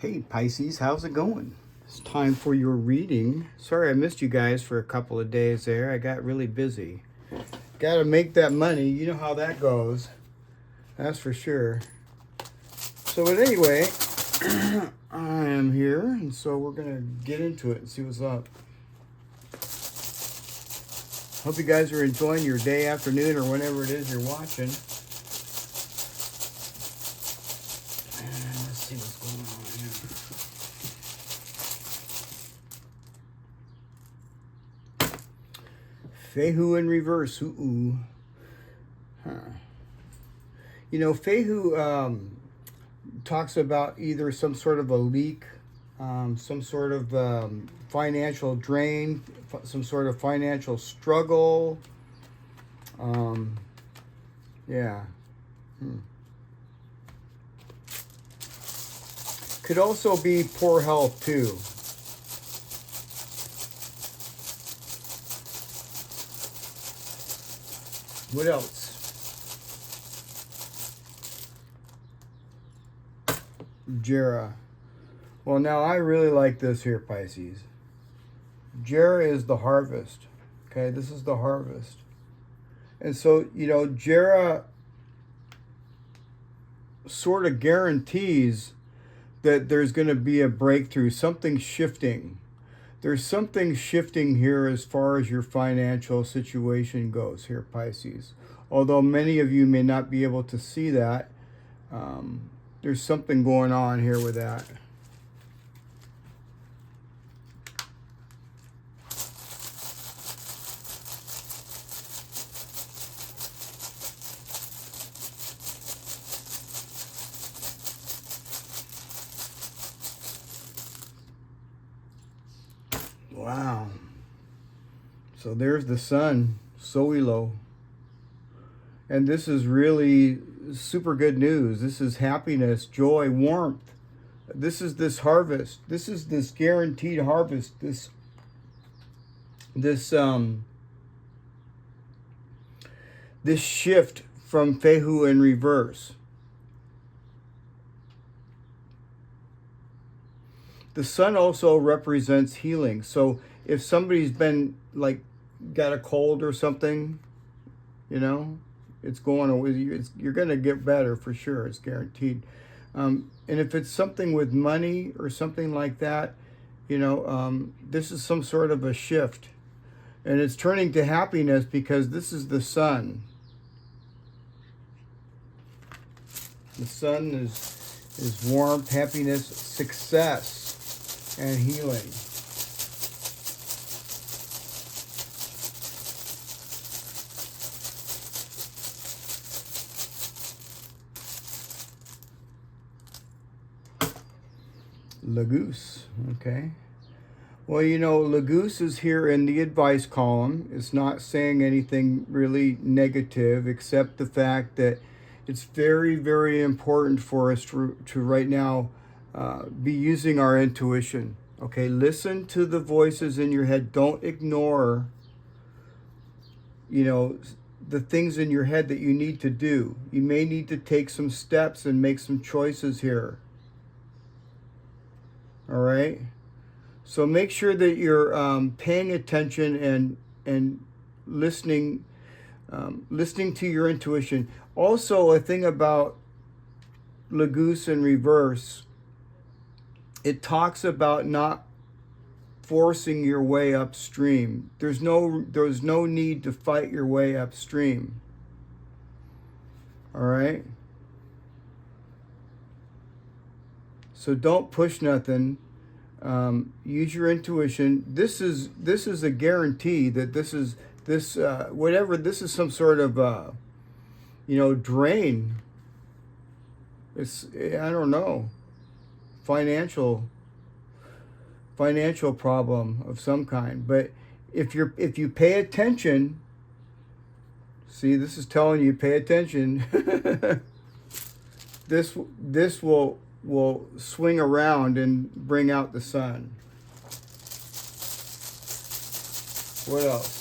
Hey Pisces, how's it going? It's time for your reading. Sorry I missed you guys for a couple of days there. I got really busy. Got to make that money. You know how that goes. That's for sure. So, but anyway, I am here, and so we're going to get into it and see what's up. Hope you guys are enjoying your day, afternoon, or whenever it is you're watching. Let's see what's going on here. Fehu in reverse. Ooh. Huh. You know, Fehu talks about either some sort of a leak, some sort of financial drain, some sort of financial struggle. Yeah. Could also be poor health too. What else? Jera. Well, now I really like this here, Pisces. Jera is the harvest. Okay, this is the harvest. And so, you know, Jera sort of guarantees that there's going to be a breakthrough, something shifting. There's something shifting here as far as your financial situation goes here, Pisces. Although many of you may not be able to see that, there's something going on here with that. Wow. So there's the sun, Soilo. And this is really super good news. This is happiness, joy, warmth. This is this harvest. This is this guaranteed harvest. This shift from Fehu in reverse. The sun also represents healing. So if somebody's been like got a cold or something, you know, it's going away. You're going to get better for sure. It's guaranteed. And if it's something with money or something like that, you know, this is some sort of a shift. And it's turning to happiness because this is the sun. The sun is warmth, happiness, success, and healing. Lagoose, okay. Well, you know, Lagoose is here in the advice column. It's not saying anything really negative except the fact that it's very, very important for us to right now be using our intuition. Okay, listen to the voices in your head. Don't ignore, you know, the things in your head that you need to do. You may need to take some steps and make some choices here. All right. So make sure that you're paying attention and listening, listening to your intuition. Also, a thing about Lagoose in reverse, it talks about not forcing your way upstream. There's no need to fight your way upstream. All right. So don't push nothing. Use your intuition. This is a guarantee that this is some sort of you know, drain. It's, I don't know, financial problem of some kind. But if you pay attention, see, this is telling you pay attention. This will swing around and bring out the sun. What else?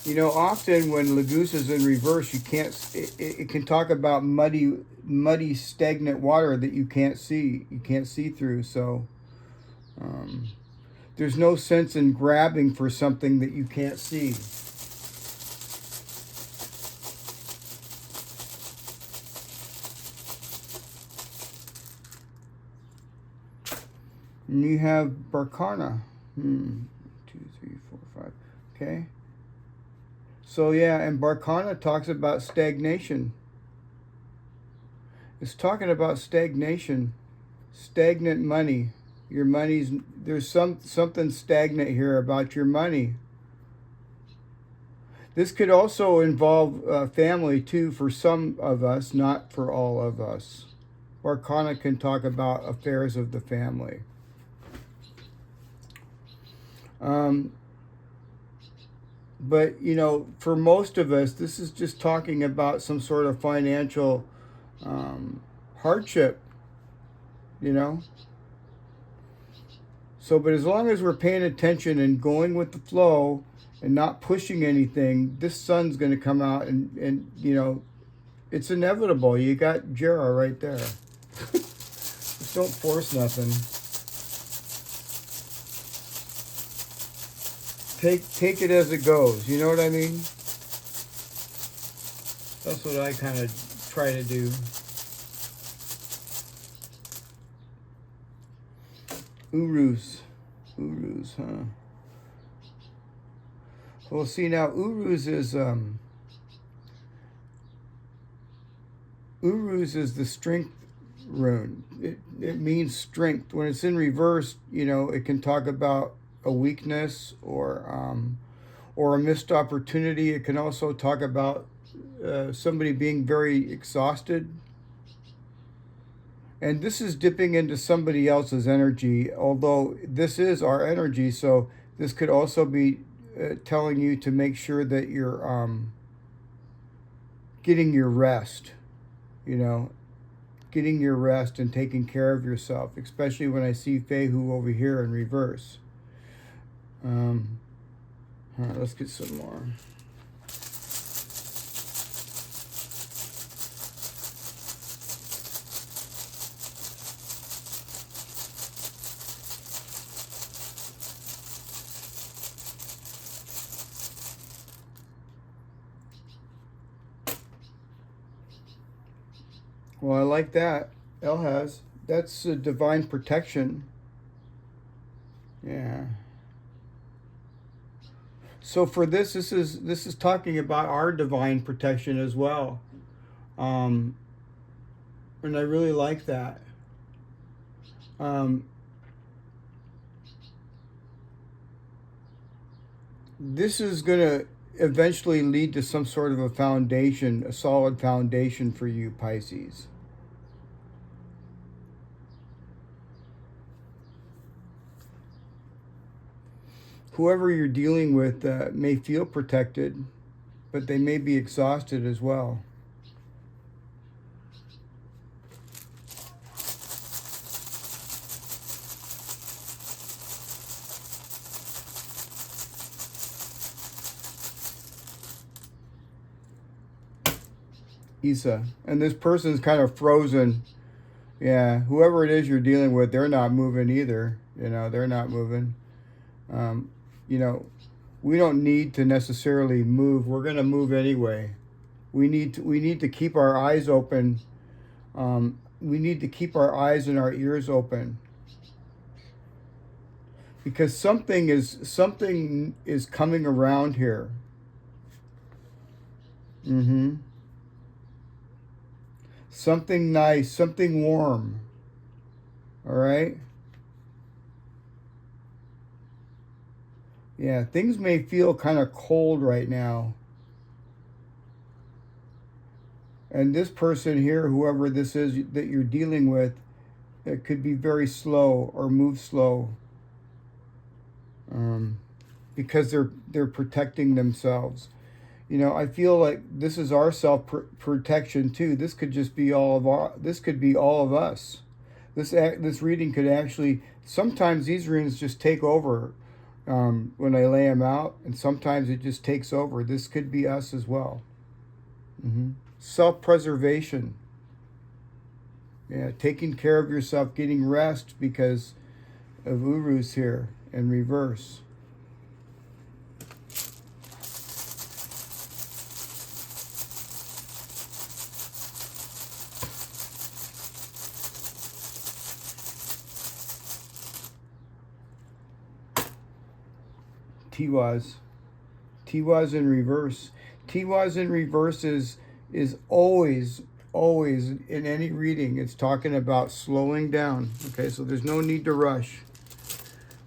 You know, often when Laguz is in reverse, you can't. It can talk about muddy, stagnant water that you can't see. You can't see through. So there's no sense in grabbing for something that you can't see. And you have Barkana. 2, 3, 4, 5. Okay. So yeah, and Barkana talks about stagnation. It's talking about stagnation, stagnant money. Your money's, there's something stagnant here about your money. This could also involve family too for some of us, not for all of us. Barkana can talk about affairs of the family. But, you know, for most of us, this is just talking about some sort of financial hardship, you know. So, but as long as we're paying attention and going with the flow and not pushing anything, this sun's going to come out and, you know, it's inevitable. You got Jera right there. Just don't force nothing. Take it as it goes. You know what I mean? That's what I kind of try to do. Urus, huh? Well, see now, Urus is the strength rune. It means strength. When it's in reverse, you know, it can talk about a weakness or a missed opportunity. It can also talk about somebody being very exhausted. And this is dipping into somebody else's energy, although this is our energy. So this could also be telling you to make sure that you're getting your rest, you know, getting your rest and taking care of yourself, especially when I see Fehu over here in reverse. All right, let's get some more. Well, I like that. Elhaz. That's a divine protection. Yeah. So for this is talking about our divine protection as well. And I really like that. This is going to eventually lead to some sort of a foundation, a solid foundation for you, Pisces. Whoever you're dealing with may feel protected, but they may be exhausted as well. Isa. And this person's kind of frozen. Yeah, whoever it is you're dealing with, they're not moving either. You know, they're not moving. You know, we don't need to necessarily move. We're going to move anyway. We need to keep our eyes open. We need to keep our eyes and our ears open. Because something is coming around here. Something nice, something warm. All right? Yeah, things may feel kind of cold right now. And this person here, whoever this is that you're dealing with, it could be very slow or move slow. Because they're protecting themselves. You know, I feel like this is our self-protection too. This could just be this could be all of us. This reading could actually, sometimes these runes just take over. when I lay them out, and sometimes it just takes over. This could be us as well. Self-preservation. Yeah, taking care of yourself, getting rest because of Urus here in reverse. Tiwaz in reverse. Tiwaz in reverse is always in any reading. It's talking about slowing down. Okay, so there's no need to rush.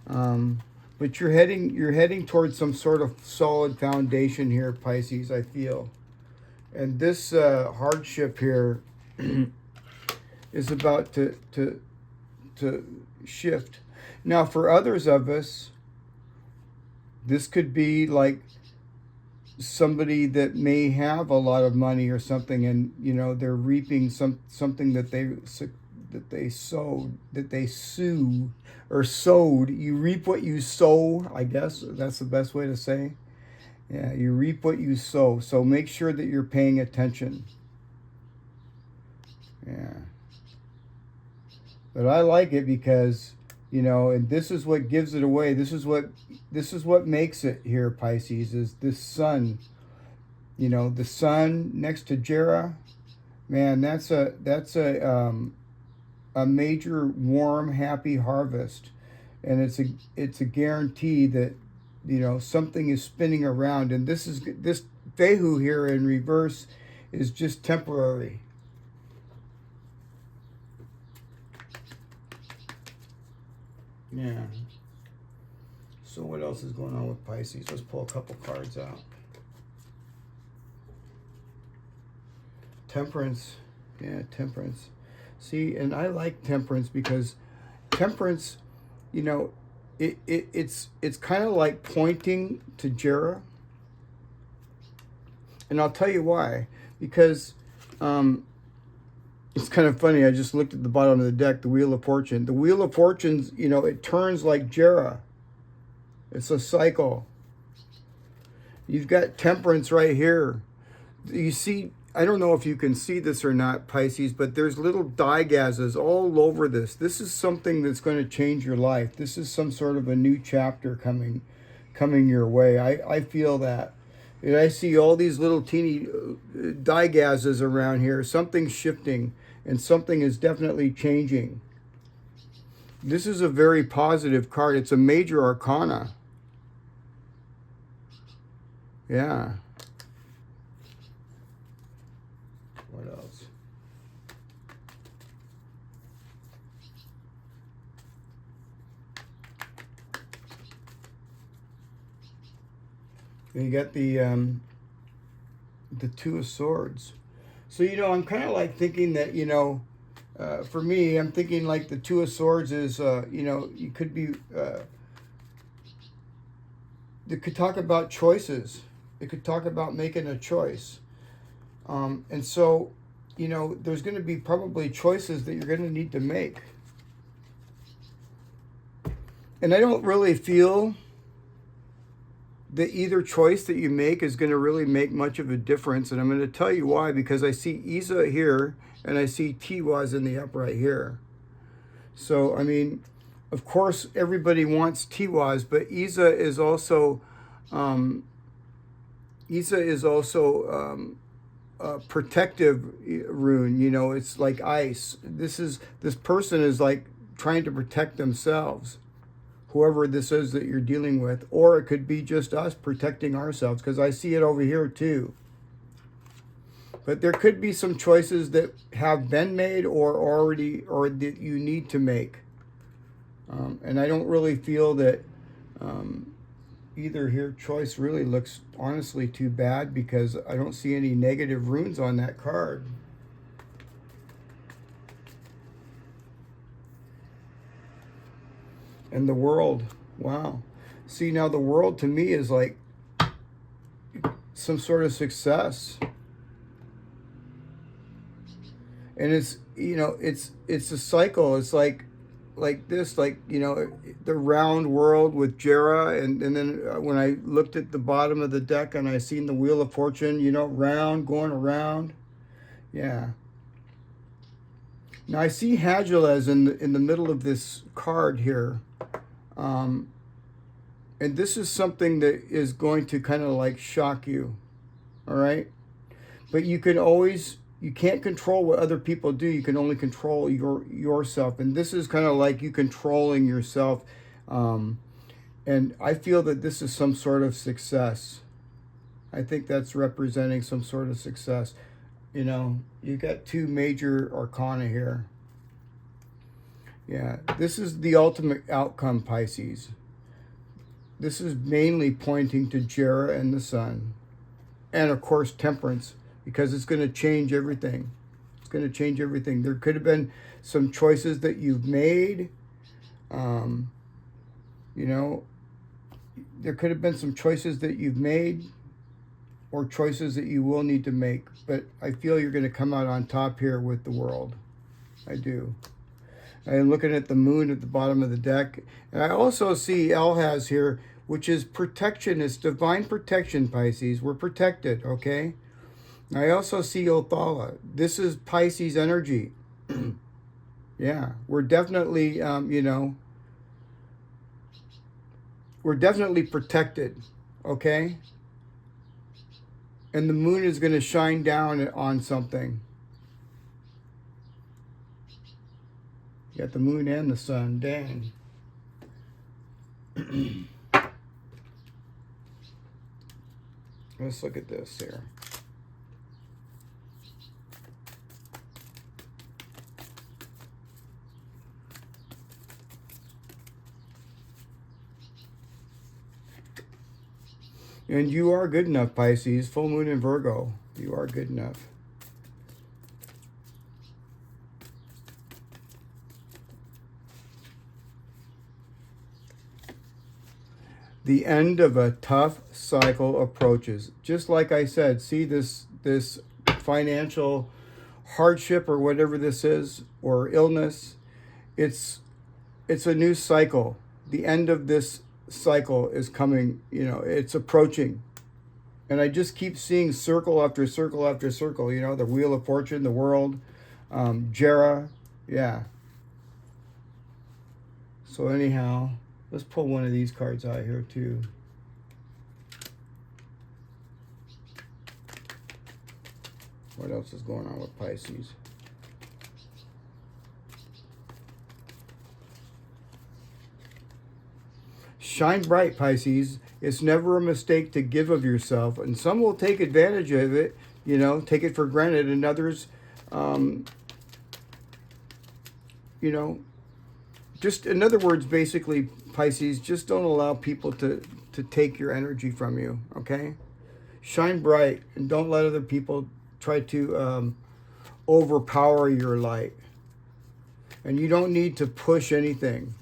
But you're heading towards some sort of solid foundation here, Pisces, I feel. And this hardship here is about to shift. Now, for others of us, this could be like somebody that may have a lot of money or something, and they're reaping something that they sowed. You reap what you sow, I guess that's the best way to say. Yeah, you reap what you sow. So make sure that you're paying attention. Yeah. But I like it because, and this is what gives it away. This is what makes it here, Pisces, is this sun. The sun next to Jera, man, that's a major warm, happy harvest. And it's a guarantee that, something is spinning around, and this Fehu here in reverse is just temporary. Yeah. So what else is going on with Pisces? Let's pull a couple cards out. Temperance. Yeah, Temperance. See, and I like Temperance because Temperance, it's kind of like pointing to Jera. And I'll tell you why. Because it's kind of funny. I just looked at the bottom of the deck, the Wheel of Fortune. The Wheel of Fortunes, it turns like Jera. It's a cycle. You've got Temperance right here. You see, I don't know if you can see this or not, Pisces, but there's little digazes all over this. This is something that's going to change your life. This is some sort of a new chapter coming your way. I feel that. And I see all these little teeny digazes around here. Something's shifting, and something is definitely changing. This is a very positive card. It's a major arcana. Yeah. What else? You got the Two of Swords. So I'm kind of like thinking that for me, I'm thinking like the Two of Swords is you could be it could talk about choices. It could talk about making a choice. And so, there's going to be probably choices that you're going to need to make. And I don't really feel that either choice that you make is going to really make much of a difference. And I'm going to tell you why, because I see Isa here and I see Tiwaz in the upright here. So, I mean, of course, everybody wants Tiwaz, but Isa is also protective rune. It's like ice. This person is like trying to protect themselves, whoever this is that you're dealing with, or it could be just us protecting ourselves, because I see it over here too. But there could be some choices that have been made or that you need to make. And I don't really feel that either here choice really looks honestly too bad, because I don't see any negative runes on that card. And the World. Wow. See, now the World to me is like some sort of success. And it's, it's a cycle. It's like like this, like, you know, the round world with Jera, and then when I looked at the bottom of the deck and I seen the Wheel of Fortune, you know, round, going around. Yeah. Now I see Hagilez in the middle of this card here. And this is something that is going to kind of like shock you. All right? But you can't control what other people do. You can only control yourself. And this is kind of like you controlling yourself. And I feel that this is some sort of success. I think that's representing some sort of success. You know, you got two major arcana here. Yeah, this is the ultimate outcome, Pisces. This is mainly pointing to Jera and the sun. And of course, temperance, because it's going to change everything. It's going to change everything. There could have been some choices that you've made. You know, there could have been some choices that you've made or choices that you will need to make. But I feel you're going to come out on top here with the world. I do. I'm looking at the moon at the bottom of the deck. And I also see Elhaz here, which is protection. It's divine protection, Pisces. We're protected, okay? I also see Othala. This is Pisces energy. Yeah, we're definitely, you know, we're definitely protected, okay? And the moon is going to shine down on something. You got the moon and the sun, dang. Let's look at this here. And you are good enough, Pisces. Full moon in Virgo. You are good enough. The end of a tough cycle approaches. Just like I said, see this financial hardship or whatever this is, or illness. It's a new cycle. The end of this cycle is coming, you know, it's approaching. And I just keep seeing circle after circle after circle, you know, the Wheel of Fortune, the world, Jera, yeah. So anyhow, let's pull one of these cards out here too. What else is going on with Pisces? Shine bright, Pisces. It's never a mistake to give of yourself. And some will take advantage of it, you know, take it for granted. And others, you know, just in other words, basically, Pisces, just don't allow people to take your energy from you, okay? Shine bright and don't let other people try to overpower your light. And you don't need to push anything.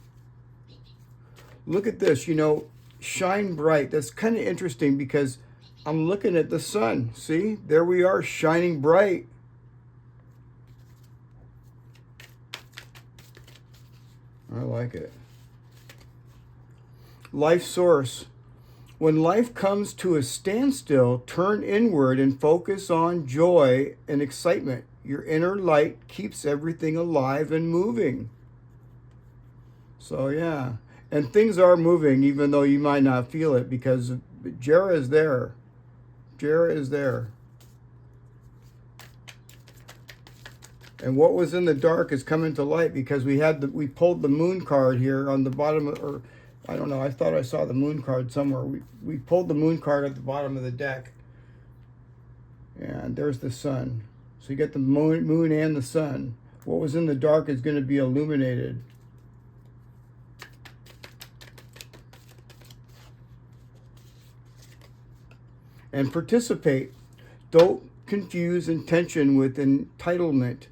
Look at this, you know, shine bright. That's kind of interesting because I'm looking at the sun. See, there we are, shining bright. I like it. Life source. When life comes to a standstill, turn inward and focus on joy and excitement. Your inner light keeps everything alive and moving. So yeah. And things are moving even though you might not feel it because Jera is there. Jera is there. And what was in the dark is coming to light because we pulled the moon card here on the bottom, or I don't know, I thought I saw the moon card somewhere. We pulled the moon card at the bottom of the deck. And there's the sun. So you get the moon and the sun. What was in the dark is going to be illuminated. And participate. Don't confuse intention with entitlement.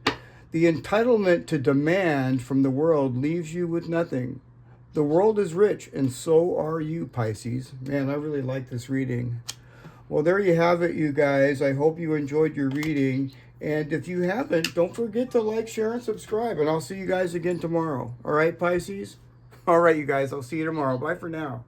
The entitlement to demand from the world leaves you with nothing. The world is rich, and so are you, Pisces. Man, I really like this reading. Well, there you have it, you guys. I hope you enjoyed your reading. And if you haven't, don't forget to like, share, and subscribe. And I'll see you guys again tomorrow. All right, Pisces? All right, you guys. I'll see you tomorrow. Bye for now.